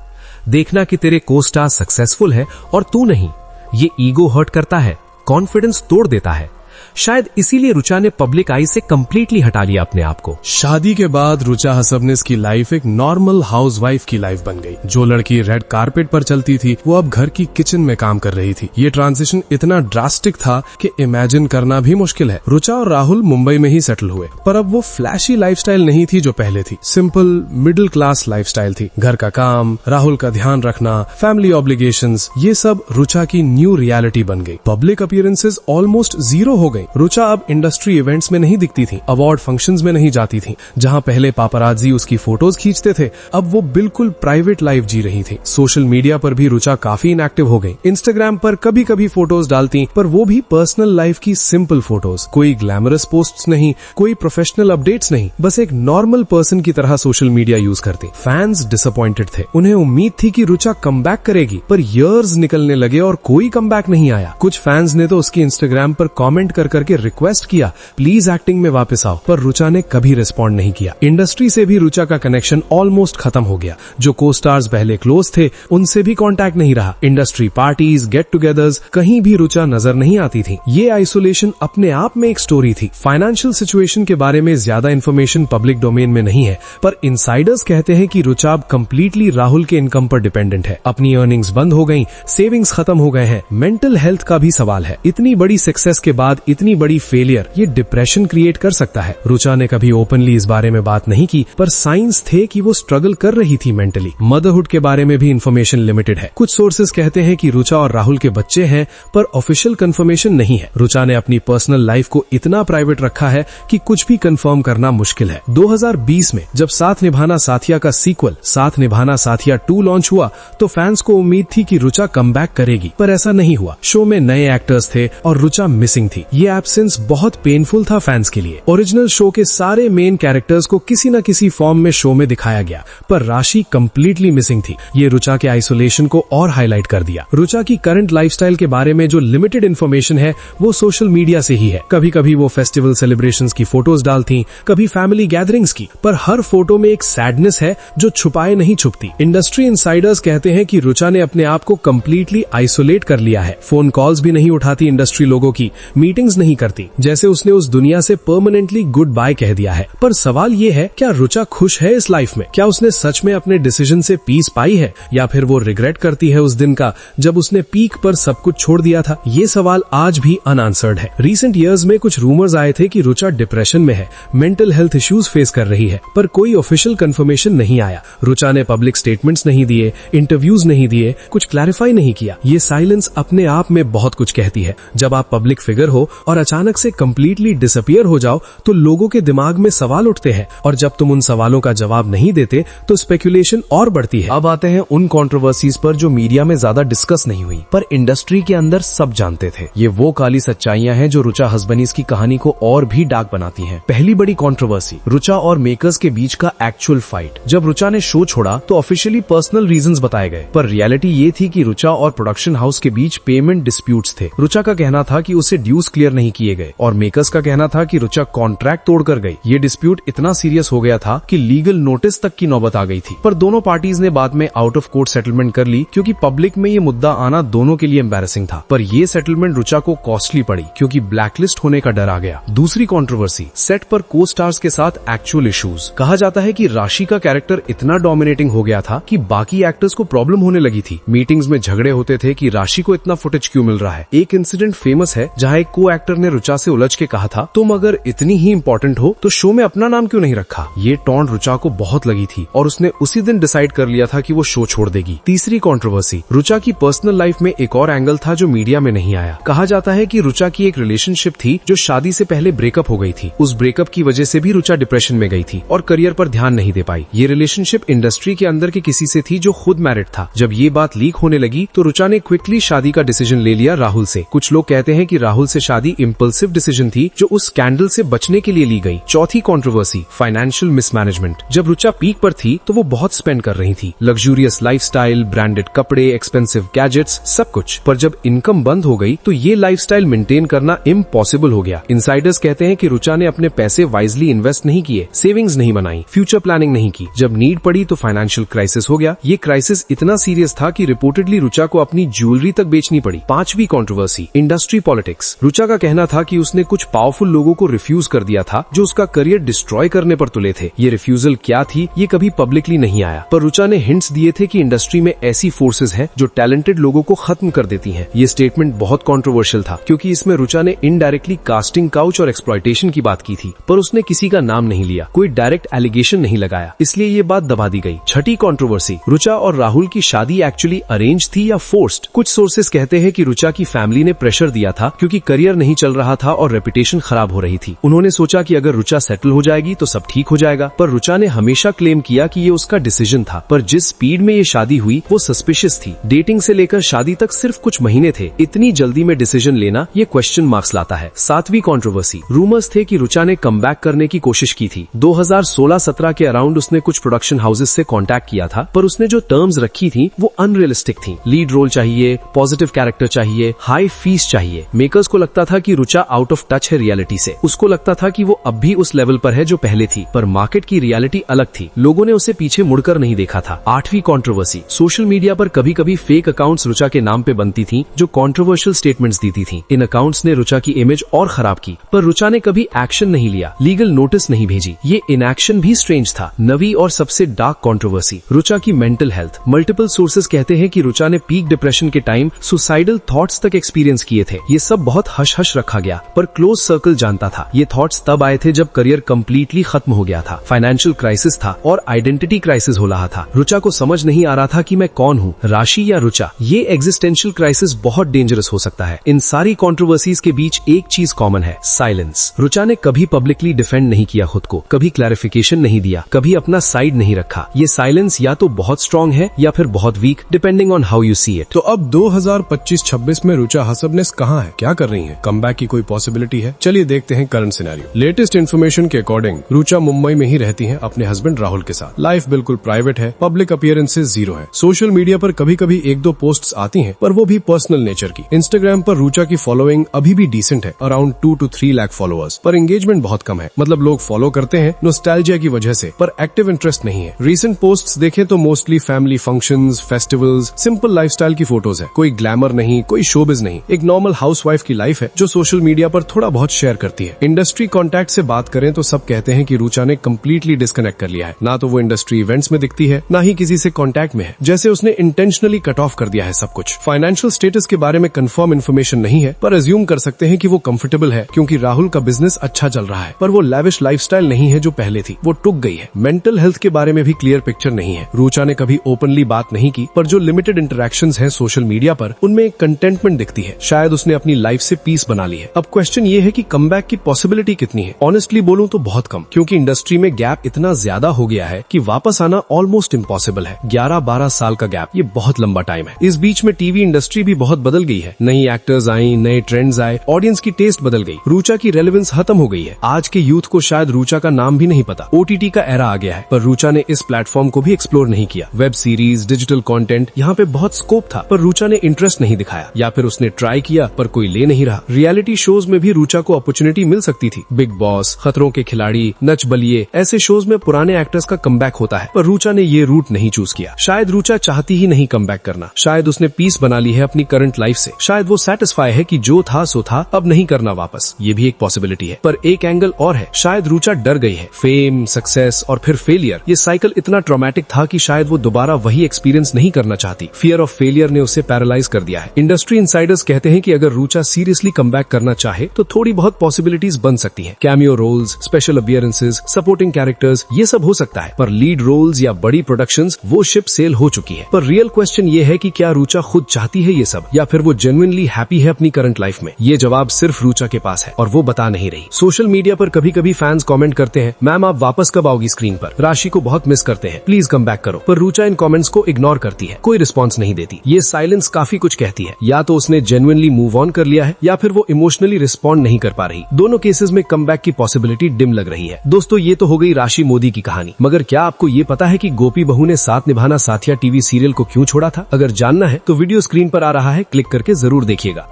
देखना कि तेरे को स्टार सक्सेसफुल है और तू नहीं, ये ईगो हर्ट करता है, कॉन्फिडेंस तोड़ देता है। शायद इसीलिए रुचा ने पब्लिक आई से कंप्लीटली हटा लिया अपने आप को। शादी के बाद रुचा हसबनेस की लाइफ एक नॉर्मल हाउसवाइफ की लाइफ बन गई। जो लड़की रेड कारपेट पर चलती थी वो अब घर की किचन में काम कर रही थी। ये ट्रांजिशन इतना ड्रास्टिक था कि इमेजिन करना भी मुश्किल है। रुचा और राहुल मुंबई में ही सेटल हुए, पर अब वो फ्लैशी लाइफस्टाइल नहीं थी जो पहले थी। सिंपल मिडिल क्लास लाइफस्टाइल थी। घर का काम, राहुल का ध्यान रखना, फैमिली ऑब्लिगेशंस, ये सब रुचा की न्यू रियलिटी बन गई। पब्लिक अपीयरेंसेस ऑलमोस्ट जीरो हो गई। रुचा अब इंडस्ट्री इवेंट्स में नहीं दिखती थी, अवार्ड फंक्शंस में नहीं जाती थी। जहां पहले पापराजी उसकी फोटोज खींचते थे, अब वो बिल्कुल प्राइवेट लाइफ जी रही थी। सोशल मीडिया पर भी रुचा काफी इनएक्टिव हो गई। इंस्टाग्राम पर कभी कभी फोटोज डालती, पर वो भी पर्सनल लाइफ की सिंपल फोटोज, कोई ग्लैमरस पोस्ट्स नहीं, कोई प्रोफेशनल अपडेट्स नहीं, बस एक नॉर्मल पर्सन की तरह सोशल मीडिया यूज करती। फैंस डिसअपॉइंटेड थे। उन्हें उम्मीद थी कि रुचा कमबैक करेगी, पर ईयर्स निकलने लगे और कोई कमबैक नहीं आया। कुछ फैंस ने तो उसकी इंस्टाग्राम पर कमेंट कर करके रिक्वेस्ट किया, प्लीज एक्टिंग में वापस आओ, पर रुचा ने कभी रिस्पॉन्ड नहीं किया। इंडस्ट्री से भी रुचा का कनेक्शन ऑलमोस्ट खत्म हो गया। जो को स्टार्स पहले क्लोज थे उनसे भी कांटेक्ट नहीं रहा। इंडस्ट्री पार्टीज, गेट टुगेदर्स, कहीं भी रुचा नजर नहीं आती थी। ये आइसोलेशन अपने आप में एक स्टोरी थी। फाइनेंशियल सिचुएशन के बारे में ज्यादा इन्फॉर्मेशन पब्लिक डोमेन में नहीं है, पर इनसाइडर्स कहते हैं कि रुचा अब कंप्लीटली राहुल के इनकम पर डिपेंडेंट है। अपनी अर्निंग्स बंद हो गई, सेविंग्स खत्म हो गए हैं। मेंटल हेल्थ का भी सवाल है। इतनी बड़ी सक्सेस के बाद इतनी बड़ी फेलियर, ये डिप्रेशन क्रिएट कर सकता है। रुचा ने कभी ओपनली इस बारे में बात नहीं की, पर साइंस थे कि वो स्ट्रगल कर रही थी मेंटली। मदरहुड के बारे में भी इंफॉर्मेशन लिमिटेड है। कुछ सोर्सेज कहते हैं कि रुचा और राहुल के बच्चे हैं, पर ऑफिशियल कंफर्मेशन नहीं है। रुचा ने अपनी पर्सनल लाइफ को इतना प्राइवेट रखा है कि कुछ भी कंफर्म करना मुश्किल है। 2020 में जब साथ निभाना साथिया का सीक्वल साथ निभाना साथिया 2 लॉन्च हुआ तो फैंस को उम्मीद थी कि रुचा कमबैक करेगी, पर ऐसा नहीं हुआ। शो में नए एक्टर्स थे और रुचा मिसिंग थी। ये एब्सेंस बहुत पेनफुल था फैंस के लिए। ओरिजिनल शो के सारे मेन कैरेक्टर्स को किसी न किसी फॉर्म में शो में दिखाया गया, पर राशि कंप्लीटली मिसिंग थी। ये रुचा के आइसोलेशन को और हाईलाइट कर दिया। रुचा की करंट लाइफस्टाइल के बारे में जो लिमिटेड इन्फॉर्मेशन है वो सोशल मीडिया से ही है। कभी कभी वो फेस्टिवल सेलिब्रेशंस की फोटोज डालती, कभी फैमिली गैदरिंग्स की, पर हर फोटो में एक सैडनेस है जो छुपाए नहीं छुपती। इंडस्ट्री इनसाइडर्स कहते हैं कि रुचा ने अपने आप को कंप्लीटली आइसोलेट कर लिया है। फोन कॉल्स भी नहीं उठाती इंडस्ट्री लोगों की, मीटिंग्स रिफ्यूज नहीं करती, जैसे उसने उस दुनिया से परमानेंटली गुड बाय कह दिया है। पर सवाल ये है, क्या रुचा खुश है इस लाइफ में? क्या उसने सच में अपने डिसीजन से पीस पाई है, या फिर वो रिग्रेट करती है उस दिन का जब उसने पीक पर सब कुछ छोड़ दिया था? ये सवाल आज भी अनआंसर्ड है। रिसेंट ईयर्स में कुछ रूमर्स आए थे कि रुचा डिप्रेशन में है, मेंटल हेल्थ इश्यूज फेस कर रही है, पर कोई ऑफिशियल कंफर्मेशन नहीं आया। रुचा ने पब्लिक स्टेटमेंट्स नहीं दिए, इंटरव्यूज नहीं दिए, कुछ क्लैरिफाई नहीं किया। ये साइलेंस अपने आप में बहुत कुछ कहती है। जब आप पब्लिक फिगर हो और अचानक से कंप्लीटली डिसअपियर हो जाओ तो लोगों के दिमाग में सवाल उठते हैं, और जब तुम उन सवालों का जवाब नहीं देते तो स्पेकुलेशन और बढ़ती है। अब आते हैं उन कंट्रोवर्सीज पर जो मीडिया में ज्यादा डिस्कस नहीं हुई, पर इंडस्ट्री के अंदर सब जानते थे। ये वो काली सच्चाइयां हैं जो रुचा हस्बनीज की कहानी को और भी डार्क बनाती हैं। पहली बड़ी कंट्रोवर्सी, रुचा और मेकर्स के बीच का एक्चुअल फाइट। जब रुचा ने शो छोड़ा तो ऑफिशियली पर्सनल रीजंस बताए गए, पर रियलिटी ये थी कि रुचा और प्रोडक्शन हाउस के बीच पेमेंट डिस्प्यूट्स थे। रुचा का कहना था कि उसे ड्यूज क्लियर नहीं किए गए, और मेकर्स का कहना था कि रुचा कॉन्ट्रैक्ट तोड़कर गई। ये डिस्प्यूट इतना सीरियस हो गया था कि लीगल नोटिस तक की नौबत आ गई थी, पर दोनों पार्टीज ने बाद में आउट ऑफ कोर्ट सेटलमेंट कर ली, क्योंकि पब्लिक में ये मुद्दा आना दोनों के लिए एम्बैरेसिंग था। पर ये सेटलमेंट रुचा को कॉस्टली पड़ी, क्योंकि ब्लैकलिस्ट होने का डर आ गया। दूसरी कंट्रोवर्सी, सेट पर को स्टार्स के साथ एक्चुअल इश्यूज। कहा जाता है कि राशि का कैरेक्टर इतना डोमिनेटिंग हो गया था कि बाकी एक्टर्स को प्रॉब्लम होने लगी थी। मीटिंग्स में झगड़े होते थे कि राशि को इतना फुटेज क्यों मिल रहा है। एक इंसिडेंट फेमस है जहां एक को एक्टर ने रुचा से उलझ के कहा था, तुम अगर इतनी ही इंपॉर्टेंट हो तो शो में अपना नाम क्यों नहीं रखा। ये टॉन्ट रुचा को बहुत लगी थी और उसने उसी दिन डिसाइड कर लिया था कि वो शो छोड़ देगी। तीसरी कंट्रोवर्सी, रुचा की पर्सनल लाइफ में एक और एंगल था जो मीडिया में नहीं आया। कहा जाता है कि रुचा की एक रिलेशनशिप थी जो शादी से पहले ब्रेकअप हो गई थी। उस ब्रेकअप की वजह से भी रुचा डिप्रेशन में गई थी और करियर पर ध्यान नहीं दे पाई। ये रिलेशनशिप इंडस्ट्री के अंदर के किसी से थी जो खुद मैरिड था। जब ये बात लीक होने लगी तो रुचा ने क्विकली शादी का डिसीजन ले लिया राहुल से। कुछ लोग कहते हैं कि राहुल से शादी इम्पल्सिव डिसीजन थी जो उस स्कैंडल से बचने के लिए ली गई। चौथी कंट्रोवर्सी, फाइनेंशियल मिसमैनेजमेंट। जब रुचा पीक पर थी तो वो बहुत स्पेंड कर रही थी, लग्जूरियस लाइफस्टाइल, ब्रांडेड कपड़े, एक्सपेंसिव गैजेट्स, सब कुछ। पर जब इनकम बंद हो गई तो ये लाइफस्टाइल मेंटेन करना इम्पॉसिबल हो गया। इनसाइडर्स कहते हैं कि रुचा ने अपने पैसे वाइजली इन्वेस्ट नहीं किए, सेविंग्स नहीं बनाई, फ्यूचर प्लानिंग नहीं की। जब नीड पड़ी तो फाइनेंशियल क्राइसिस हो गया। ये क्राइसिस इतना सीरियस था कि रिपोर्टेडली रुचा को अपनी ज्वेलरी तक बेचनी पड़ी। पांचवी कंट्रोवर्सी, इंडस्ट्री पॉलिटिक्स। रुचा का कहना था कि उसने कुछ पावरफुल लोगों को रिफ्यूज कर दिया था जो उसका करियर डिस्ट्रॉय करने पर तुले थे। ये रिफ्यूजल क्या थी ये कभी पब्लिकली नहीं आया, पर रुचा ने हिंट्स दिए थे कि इंडस्ट्री में ऐसी फोर्सेस हैं जो टैलेंटेड लोगों को खत्म कर देती हैं। ये स्टेटमेंट बहुत कंट्रोवर्शियल था क्योंकि इसमें रुचा ने इनडायरेक्टली कास्टिंग काउच और एक्सप्लॉयटेशन की बात की थी, पर उसने किसी का नाम नहीं लिया, कोई डायरेक्ट एलिगेशन नहीं लगाया, इसलिए ये बात दबा दी गई। छठी कंट्रोवर्सी, रुचा और राहुल की शादी एक्चुअली अरेंज थी या फोर्स्ड। कुछ सोर्सेस कहते हैं कि रुचा की फैमिली ने प्रेशर दिया था क्योंकि करियर नहीं चल रहा था और रेपुटेशन खराब हो रही थी। उन्होंने सोचा कि अगर रुचा सेटल हो जाएगी तो सब ठीक हो जाएगा, पर रुचा ने हमेशा क्लेम किया कि ये उसका डिसीजन था। पर जिस स्पीड में ये शादी हुई वो सस्पिशियस थी। डेटिंग से लेकर शादी तक सिर्फ कुछ महीने थे। इतनी जल्दी में डिसीजन लेना ये क्वेश्चन मार्क्स लाता है। सातवीं कंट्रोवर्सी, रूमर्स थे कि रुचा ने कमबैक करने की कोशिश की थी। 2016-17 के अराउंड उसने कुछ प्रोडक्शन हाउसेस से कांटेक्ट किया था, पर उसने जो टर्म्स रखी थी वो अनरियलिस्टिक थी। लीड रोल चाहिए, पॉजिटिव कैरेक्टर चाहिए, हाई फीस चाहिए। मेकर्स को लगता था कि रुचा आउट ऑफ टच है रियलिटी से। उसको लगता था कि वो अब भी उस लेवल पर है जो पहले थी, पर मार्केट की रियलिटी अलग थी। लोगों ने उसे पीछे मुड़कर नहीं देखा था। आठवीं कंट्रोवर्सी, सोशल मीडिया पर कभी कभी फेक अकाउंट्स रुचा के नाम पे बनती थी जो कंट्रोवर्शियल स्टेटमेंट्स देती थी। इन अकाउंट्स ने रुचा की इमेज और खराब की, पर रुचा ने कभी एक्शन नहीं लिया, लीगल नोटिस नहीं भेजी। ये इनएक्शन भी स्ट्रेंज था। नवी और सबसे डार्क कंट्रोवर्सी, रुचा की मेंटल हेल्थ। मल्टीपल सोर्सेस कहते हैं कि रुचा ने पीक डिप्रेशन के टाइम सुसाइडल थॉट्स तक एक्सपीरियंस किए थे। ये सब बहुत हश हश रखा गया, पर क्लोज सर्कल जानता था। ये थॉट्स तब आए थे जब करियर कंप्लीटली खत्म हो गया था, फाइनेंशियल क्राइसिस था और आइडेंटिटी क्राइसिस हो रहा था। रुचा को समझ नहीं आ रहा था कि मैं कौन हूँ, राशि या रुचा। ये एग्जिस्टेंशियल क्राइसिस बहुत डेंजरस हो सकता है। इन सारी कंट्रोवर्सीज के बीच एक चीज कॉमन है, साइलेंस। रुचा ने कभी पब्लिकली डिफेंड नहीं किया खुद को, कभी क्लैरिफिकेशन नहीं दिया, कभी अपना साइड नहीं रखा। ये साइलेंस या तो बहुत स्ट्रॉन्ग है या फिर बहुत weak, depending on how you see it. तो अब 2025-26 में रुचा हसबनेस कहाँ है, क्या कर रही है? कमबैक की कोई पॉसिबिलिटी है? चलिए देखते हैं करंट सिनेरियो। लेटेस्ट इन्फॉर्मेशन के अकॉर्डिंग रुचा मुंबई में ही रहती हैं अपने हस्बैंड राहुल के साथ। लाइफ बिल्कुल प्राइवेट है, पब्लिक अपीयरेंसेस जीरो है। सोशल मीडिया पर कभी कभी 1-2 पोस्ट्स आती हैं, पर वो भी पर्सनल नेचर की। इंस्टाग्राम पर रुचा की फॉलोइंग अभी भी डिसेंट है, अराउंड 2 to 3 लाख फॉलोअर्स, पर एंगेजमेंट बहुत कम है। मतलब लोग फॉलो करते हैं नॉस्टैल्जिया की वजह से, पर एक्टिव इंटरेस्ट नहीं है। रीसेंट पोस्ट्स देखें तो mostly family functions, festivals, simple lifestyle की फोटोज है। कोई ग्लैमर नहीं, कोई शोबिज नहीं, एक नॉर्मल हाउसवाइफ की लाइफ है जो जो सोशल मीडिया पर थोड़ा बहुत शेयर करती है। इंडस्ट्री कॉन्टैक्ट से बात करें तो सब कहते हैं कि रुचा ने कम्प्लीटली डिस्कनेक्ट कर लिया है। ना तो वो इंडस्ट्री इवेंट्स में दिखती है, ना ही किसी से कॉन्टैक्ट में है, जैसे उसने इंटेंशनली कट ऑफ कर दिया है सब कुछ। फाइनेंशियल स्टेटस के बारे में कंफर्म इन्फॉर्मेशन नहीं है, पर अज्यूम कर सकते हैं कि वो कंफर्टेबल है क्योंकि राहुल का बिजनेस अच्छा चल रहा है। पर वो लैविश लाइफस्टाइल नहीं है जो पहले थी, वो टूट गई है। मेंटल हेल्थ के बारे में भी क्लियर पिक्चर नहीं है। रुचा ने कभी ओपनली बात नहीं की, पर जो लिमिटेड इंटरेक्शंस हैं सोशल मीडिया पर, उनमें एक कंटेंटमेंट दिखती है। शायद उसने अपनी लाइफ से पीस बना ली है। अब क्वेश्चन ये है कि कमबैक की पॉसिबिलिटी कितनी है। ऑनेस्टली बोलूं तो बहुत कम, क्योंकि इंडस्ट्री में गैप इतना ज्यादा हो गया है कि वापस आना ऑलमोस्ट इम्पॉसिबल है। 11-12 साल का गैप, ये बहुत लंबा टाइम है। इस बीच में टीवी इंडस्ट्री भी बहुत बदल गई है। नई एक्टर्स आई, नए ट्रेंड्स आए, ऑडियंस की टेस्ट बदल गई। रुचा की रेलेवेंस खत्म हो गई है। आज के यूथ को शायद रुचा का नाम भी नहीं पता। OTT का एरा आ गया है, पर रुचा ने इस प्लेटफॉर्म को भी एक्सप्लोर नहीं किया। वेब सीरीज, डिजिटल कंटेंट, यहाँ पे बहुत स्कोप था, पर रुचा ने इंटरेस्ट नहीं दिखाया, या फिर उसने ट्राई किया पर कोई ले नहीं रहा। रियलिटी शोज में भी रुचा को अपॉर्चुनिटी मिल सकती थी। बिग बॉस, खतरों के खिलाड़ी, नच बलिए, ऐसे शोज में पुराने एक्टर्स का कमबैक होता है, पर रुचा ने ये रूट नहीं चूज किया। शायद रुचा चाहती ही नहीं कमबैक करना। शायद उसने पीस बना ली है अपनी करंट लाइफ से। शायद वो सेटिस्फाई है कि जो था सो था, अब नहीं करना वापस। ये भी एक पॉसिबिलिटी है। पर एक एंगल और है, शायद रुचा डर गई है। फेम, सक्सेस और फिर फेलियर, ये साइकिल इतना ट्रॉमेटिक था कि शायद वो दोबारा वही एक्सपीरियंस नहीं करना चाहती। फियर ऑफ फेलियर ने उसे पैरालाइज कर दिया है। इंडस्ट्री इनसाइडर्स कहते हैं कि अगर रुचा सीरियसली कमबैक करना चाहे तो थोड़ी बहुत पॉसिबिलिटीज बन सकती हैं। Cameo roles, special appearances, supporting characters, ये सब हो सकता है। पर लीड रोल्स या बड़ी प्रोडक्शंस, वो शिप सेल हो चुकी है। पर रियल क्वेश्चन ये है कि क्या रुचा खुद चाहती है ये सब, या फिर वो जेन्युइनली हैप्पी है अपनी करंट लाइफ में। ये जवाब सिर्फ रुचा के पास है और वो बता नहीं रही। सोशल मीडिया पर कभी कभी फैंस कमेंट करते हैं, मैम आप वापस कब आओगी स्क्रीन पर, राशि को बहुत मिस करते हैं, प्लीज कम बैक करो। पर रुचा इन कमेंट्स को इग्नोर करती है, कोई रिस्पॉन्स नहीं देती। ये साइलेंस काफी कुछ कहती है। या तो उसने जेन्युइनली मूव ऑन कर लिया है, या फिर वो इमोशनली रिस्पॉन्ड नहीं कर पा रही। दोनों केसेस में कमबैक की पॉसिबिलिटी डिम लग रही है। दोस्तों, ये तो हो गई राशि मोदी की कहानी, मगर क्या आपको ये पता है कि गोपी बहू ने साथ निभाना साथिया टीवी सीरियल को क्यों छोड़ा था? अगर जानना है तो वीडियो स्क्रीन पर आ रहा है, क्लिक करके जरूर देखिएगा।